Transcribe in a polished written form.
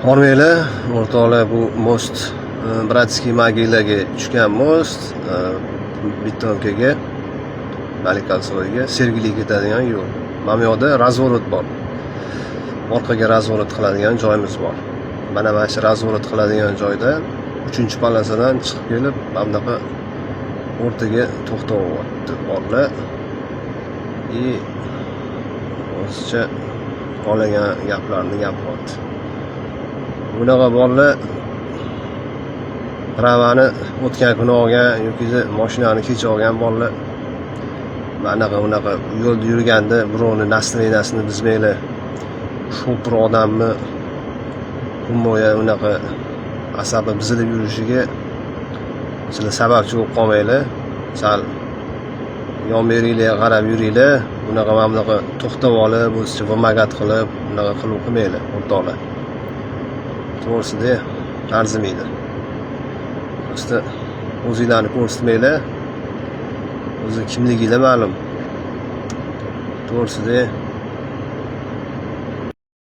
Hormanglar, o'rtoqlar, bu most Bratskiy mogilaga tushgan most, Bitonkaga, Malikovsoyga, Sergeliga ketadigan yo'l. Mana bu yoqda razvorot bor. Orqaga razvorot qiladigan joyimiz bor. Mana shu razvorot qiladigan joyda 3-pallasidan chiqib kelib, mana bunaqa o'rtaga to'xtayapti borlar. O'zicha qolagan gaplarni gapiryapti. Bunaqa borlar pravani o'tgan kuni olgan yoki mashinani kecha olgan borlar. Bunaqa yo'lda yurganda birovni настроениясini buzmanglar. Shopir odamni umumoya unaqa asabi buzilib yurishiga sizlar sababchi bo'lib qolmanglar. Sal yonberinglar, qarab yuringlar. Bunaqa to'xtab olib, o'zicha vamagat qilib, bunaqa qilib qilmanglar, o'rtoqlar. To'g'risida arzimaydi. Usta o'zinglarni ko'rsatmanglar. O'zi kimliginglar ma'lum. To'g'risida